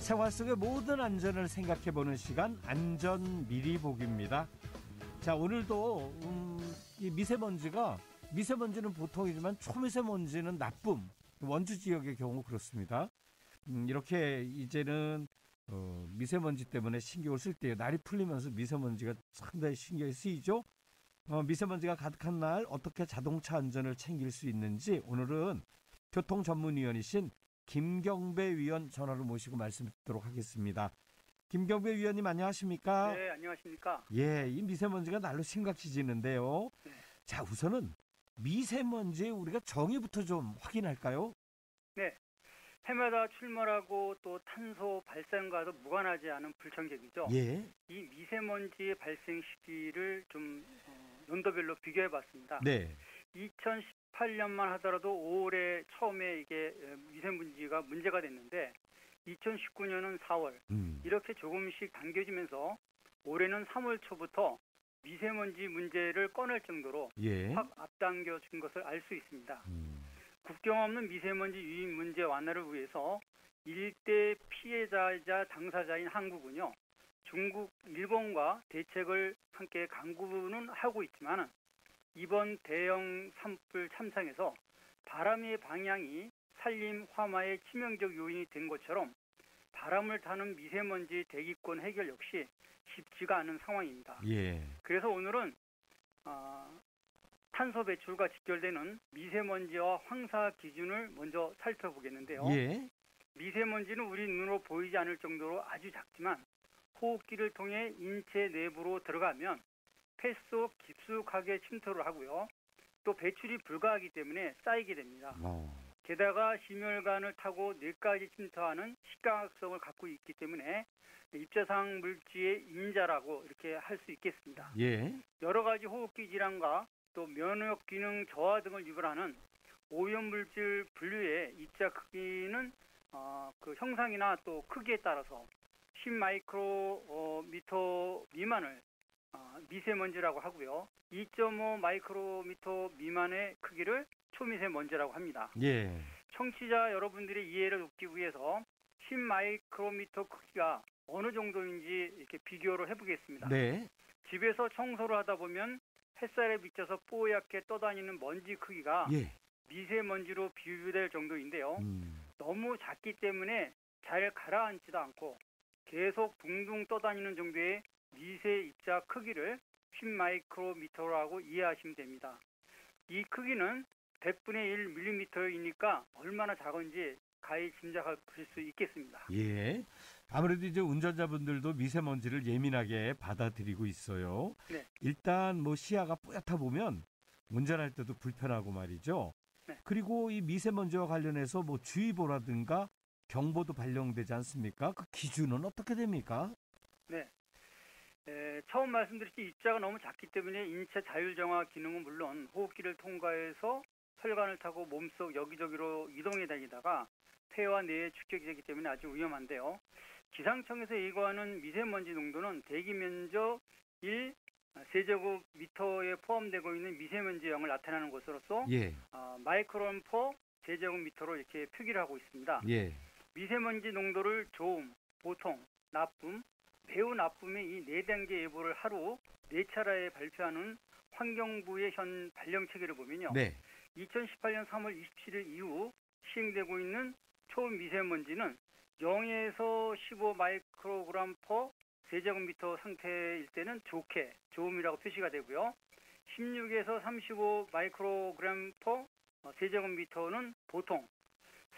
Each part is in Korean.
생활 속의 모든 안전을 생각해보는 시간, 안전 미리 보기입니다. 자, 오늘도 이 미세먼지는 보통이지만 초미세먼지는 나쁨, 원주 지역의 경우 그렇습니다. 이렇게 이제는 미세먼지 때문에 신경을 쓸 때요. 날이 풀리면서 미세먼지가 상당히 신경이 쓰이죠. 미세먼지가 가득한 날 어떻게 자동차 안전을 챙길 수 있는지 오늘은 교통전문위원이신 김경배 위원 전화로 모시고 말씀 듣도록 하겠습니다. 김경배 위원님 안녕하십니까? 네, 안녕하십니까? 예, 이 미세먼지가 날로 심각해지는데요. 네. 자, 우선은 미세먼지의 우리가 정의부터 좀 확인할까요? 네, 해마다 출몰하고 또 탄소 발생과도 무관하지 않은 불청객이죠. 예. 이 미세먼지의 발생 시기를 좀 연도별로 비교해봤습니다. 네. 2018년만 하더라도 5월에 처음에 이게 미세먼지가 문제가 됐는데 2019년은 4월 이렇게 조금씩 당겨지면서 올해는 3월 초부터 미세먼지 문제를 꺼낼 정도로 예. 확 앞당겨진 것을 알 수 있습니다. 국경 없는 미세먼지 유입 문제 완화를 위해서 일대 피해자이자 당사자인 한국은요, 중국, 일본과 대책을 함께 강구는 하고 있지만 이번 대형 산불 참상에서 바람의 방향이 산림 화마의 치명적 요인이 된 것처럼 바람을 타는 미세먼지 대기권 해결 역시 쉽지가 않은 상황입니다. 예. 그래서 오늘은 탄소 배출과 직결되는 미세먼지와 황사 기준을 먼저 살펴보겠는데요. 예. 미세먼지는 우리 눈으로 보이지 않을 정도로 아주 작지만 호흡기를 통해 인체 내부로 들어가면 폐 속 깊숙하게 침투를 하고요. 또 배출이 불가하기 때문에 쌓이게 됩니다. 게다가 심혈관을 타고 뇌까지 침투하는 식각성을 갖고 있기 때문에 입자상 물질의 인자라고 이렇게 할 수 있겠습니다. 예. 여러 가지 호흡기 질환과 또 면역 기능 저하 등을 유발하는 오염물질 분류의 입자 크기는 그 형상이나 또 크기에 따라서 10마이크로미터 미만을 미세먼지라고 하고요. 2.5 마이크로미터 미만의 크기를 초미세먼지라고 합니다. 예. 청취자 여러분들의 이해를 돕기 위해서 10마이크로미터 크기가 어느 정도인지 이렇게 비교를 해보겠습니다. 네. 집에서 청소를 하다 보면 햇살에 비쳐서 뽀얗게 떠다니는 먼지 크기가 예. 미세먼지로 비교될 정도인데요. 너무 작기 때문에 잘 가라앉지도 않고 계속 둥둥 떠다니는 정도의 미세 입자 크기를 10마이크로미터라고 이해하시면 됩니다. 이 크기는 100분의 1mm이니까 얼마나 작은지 가히 짐작하실 수 있겠습니다. 예. 아무래도 이제 운전자분들도 미세먼지를 예민하게 받아들이고 있어요. 네. 일단 뭐 시야가 뿌옇다 보면 운전할 때도 불편하고 말이죠. 네. 그리고 이 미세먼지와 관련해서 뭐 주의보라든가 경보도 발령되지 않습니까? 그 기준은 어떻게 됩니까? 네. 처음 말씀드렸듯이 입자가 너무 작기 때문에 인체 자율정화 기능은 물론 호흡기를 통과해서 혈관을 타고 몸속 여기저기로 이동해 다니다가 폐와 뇌에 축적이 되기 때문에 아주 위험한데요. 기상청에서 예고하는 미세먼지 농도는 대기 면적 1 세제곱미터에 포함되고 있는 미세먼지형을 나타내는 것으로서 예. 마이크론 퍼 제제곱미터로 이렇게 표기를 하고 있습니다. 예. 미세먼지 농도를 좋음, 보통, 나쁨, 매우 나쁨의 이 4단계 예보를 하루 4차례에 발표하는 환경부의 현 발령 체계를 보면요. 네. 2018년 3월 27일 이후 시행되고 있는 초미세먼지는 0에서 15 마이크로그램 퍼 세제곱미터 상태일 때는 좋게, 좋음이라고 표시가 되고요. 16에서 35 마이크로그램 퍼 세제곱미터는 보통,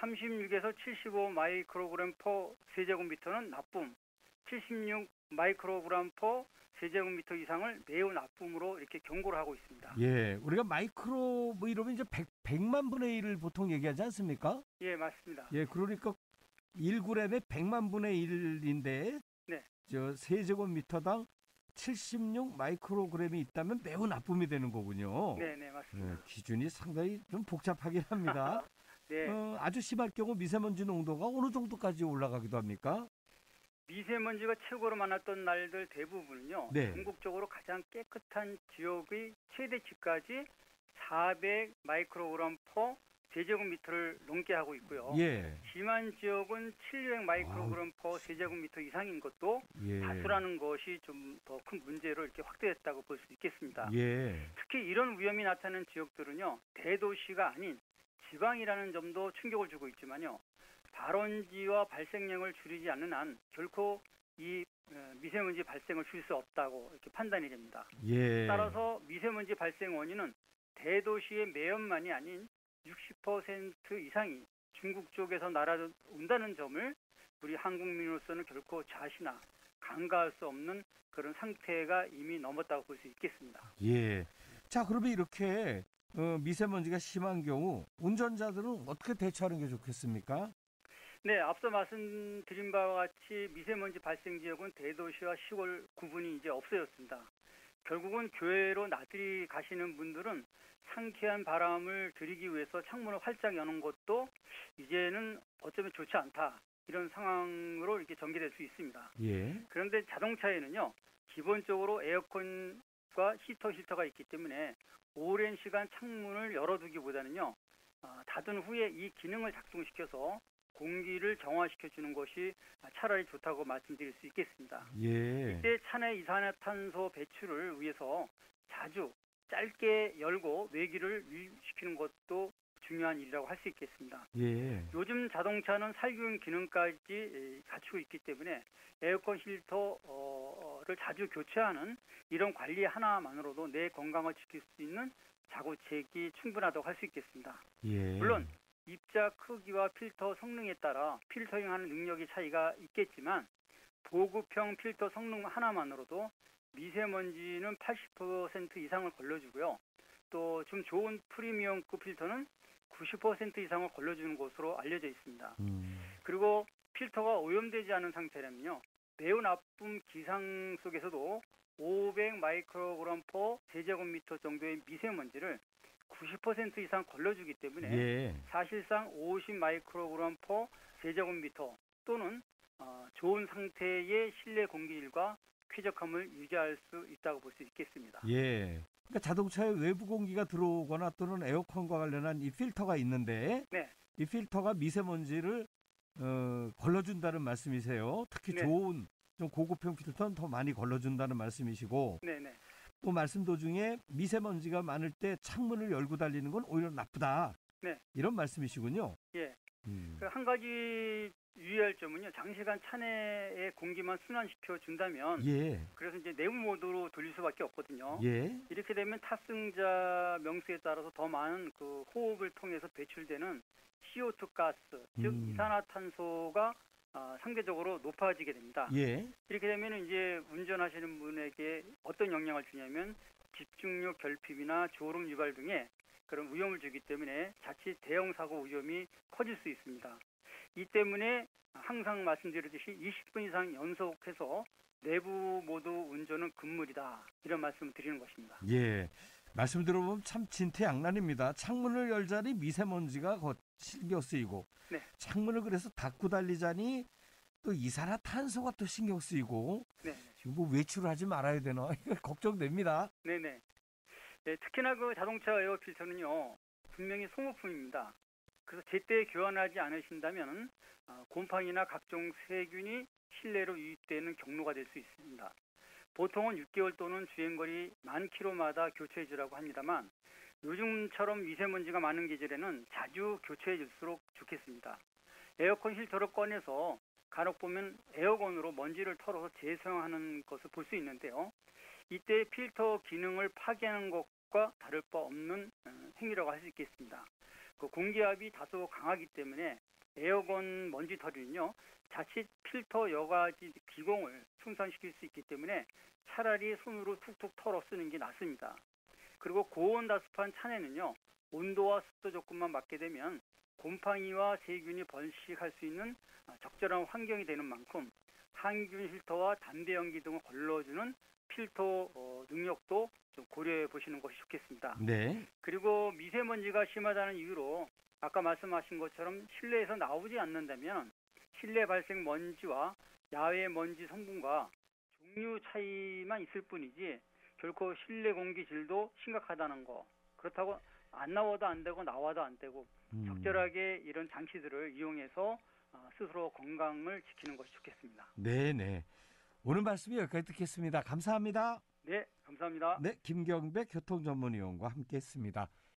36에서 75 마이크로그램 퍼 세제곱미터는 나쁨, 76 마이크로그램 퍼 세제곱미터 이상을 매우 나쁨으로 이렇게 경고를 하고 있습니다. 예, 우리가 마이크로 뭐 이러면 이제 100만 분의 1을 보통 얘기하지 않습니까? 예, 맞습니다. 예, 그러니까 1g에 100만 분의 1인데 네. 저 세제곱미터당 76 마이크로그램이 있다면 매우 나쁨이 되는 거군요. 네, 네, 맞습니다. 기준이 상당히 좀 복잡하긴 합니다. 네. 아주 심할 경우 미세먼지 농도가 어느 정도까지 올라가기도 합니까? 미세먼지가 최고로 많았던 날들 대부분은요. 네. 전국적으로 가장 깨끗한 지역의 최대치까지 400 마이크로그램 퍼 세제곱미터를 넘게 하고 있고요. 예. 심한 지역은 700 마이크로그램 퍼 세제곱미터 이상인 것도 예. 다수라는 것이 좀 더 큰 문제로 이렇게 확대했다고 볼 수 있겠습니다. 예. 특히 이런 위험이 나타나는 지역들은요, 대도시가 아닌 지방이라는 점도 충격을 주고 있지만요, 발원지와 발생량을 줄이지 않는 한 결코 이 미세먼지 발생을 줄 수 없다고 이렇게 판단이 됩니다. 예. 따라서 미세먼지 발생 원인은 대도시의 매연만이 아닌 60% 이상이 중국 쪽에서 날아온다는 점을 우리 한국민으로서는 결코 좌시나 간과할 수 없는 그런 상태가 이미 넘었다고 볼 수 있겠습니다. 예. 자, 그러면 이렇게 미세먼지가 심한 경우 운전자들은 어떻게 대처하는 게 좋겠습니까? 네, 앞서 말씀드린 바와 같이 미세먼지 발생 지역은 대도시와 시골 구분이 이제 없어졌습니다. 결국은 교외로 나들이 가시는 분들은 상쾌한 바람을 들이기 위해서 창문을 활짝 여는 것도 이제는 어쩌면 좋지 않다. 이런 상황으로 이렇게 전개될 수 있습니다. 예. 그런데 자동차에는요, 기본적으로 에어컨과 히터 실터가 있기 때문에 오랜 시간 창문을 열어두기보다는요, 닫은 후에 이 기능을 작동시켜서 공기를 정화시켜 주는 것이 차라리 좋다고 말씀드릴 수 있겠습니다. 예. 이때 차내 이산화탄소 배출을 위해서 자주 짧게 열고 외기를 유입시키는 것도 중요한 일이라고 할 수 있겠습니다. 예. 요즘 자동차는 살균 기능까지 갖추고 있기 때문에 에어컨 필터를 자주 교체하는 이런 관리 하나만으로도 내 건강을 지킬 수 있는 자구책이 충분하다고 할 수 있겠습니다. 예. 물론 입자 크기와 필터 성능에 따라 필터링하는 능력이 차이가 있겠지만 보급형 필터 성능 하나만으로도 미세먼지는 80% 이상을 걸러주고요. 또 좀 좋은 프리미엄급 필터는 90% 이상을 걸러주는 것으로 알려져 있습니다. 그리고 필터가 오염되지 않은 상태라면요, 매우 나쁜 기상 속에서도 500 마이크로그램 퍼 제곱미터 정도의 미세먼지를 90% 이상 걸러주기 때문에 예. 사실상 50 마이크로그램 퍼 제곱미터 또는 좋은 상태의 실내 공기질과 쾌적함을 유지할 수 있다고 볼 수 있겠습니다. 예. 그러니까 자동차에 외부 공기가 들어오거나 또는 에어컨과 관련한 이 필터가 있는데 네. 이 필터가 미세먼지를 걸러준다는 말씀이세요. 특히 네. 좋은 좀 고급형 필터는 더 많이 걸러준다는 말씀이시고 네네. 또 말씀 도중에 미세먼지가 많을 때 창문을 열고 달리는 건 오히려 나쁘다. 네. 이런 말씀이시군요. 예. 한 가지 유의할 점은요, 장시간 차내의 공기만 순환시켜 준다면 예. 그래서 이제 내부 모드로 돌릴 수밖에 없거든요. 예. 이렇게 되면 탑승자 명수에 따라서 더 많은 그 호흡을 통해서 배출되는 CO2 가스, 즉 이산화탄소가 상대적으로 높아지게 됩니다. 예. 이렇게 되면 이제 운전하시는 분에게 어떤 영향을 주냐면 집중력 결핍이나 졸음 유발 등의 그런 위험을 주기 때문에 자칫 대형 사고 위험이 커질 수 있습니다. 이 때문에 항상 말씀드렸듯이 20분 이상 연속해서 내부 모드 운전은 금물이다. 이런 말씀을 드리는 것입니다. 예. 말씀 들어보면 참 진퇴양난입니다. 창문을 열자니 미세먼지가 신경 쓰이고 네. 창문을 그래서 닫고 달리자니 또 이산화탄소가 또 신경 쓰이고 네. 지금 뭐 외출을 하지 말아야 되나 이거 걱정됩니다. 네네. 네, 특히나 그 자동차 에어 필터는요, 분명히 소모품입니다. 그래서 제때 교환하지 않으신다면 곰팡이나 각종 세균이 실내로 유입되는 경로가 될 수 있습니다. 보통은 6개월 또는 주행거리 10,000km마다 교체해 주라고 합니다만 요즘처럼 미세먼지가 많은 계절에는 자주 교체해 줄수록 좋겠습니다. 에어컨 필터를 꺼내서 간혹 보면 에어건으로 먼지를 털어서 재사용하는 것을 볼 수 있는데요. 이때 필터 기능을 파괴하는 것과 다를 바 없는 행위라고 할 수 있겠습니다. 그 공기압이 다소 강하기 때문에 에어건 먼지털이는요, 자칫 필터 여과지 기공을 손상시킬 수 있기 때문에 차라리 손으로 툭툭 털어 쓰는 게 낫습니다. 그리고 고온다습한 차내는요, 온도와 습도 조건만 맞게 되면 곰팡이와 세균이 번식할 수 있는 적절한 환경이 되는 만큼 항균 필터와 담배 연기 등을 걸러주는 필터 능력도 좀 고려해 보시는 것이 좋겠습니다. 네. 그리고 미세먼지가 심하다는 이유로 아까 말씀하신 것처럼 실내에서 나오지 않는다면 실내 발생 먼지와 야외 먼지 성분과 종류 차이만 있을 뿐이지 결코 실내 공기 질도 심각하다는 거, 그렇다고 안 나와도 안 되고 나와도 안 되고 적절하게 이런 장치들을 이용해서 스스로 건강을 지키는 것이 좋겠습니다. 네네. 오늘 말씀이 여기까지 듣겠습니다. 감사합니다. 네, 감사합니다. 네, 김경백 교통전문위원과 함께했습니다.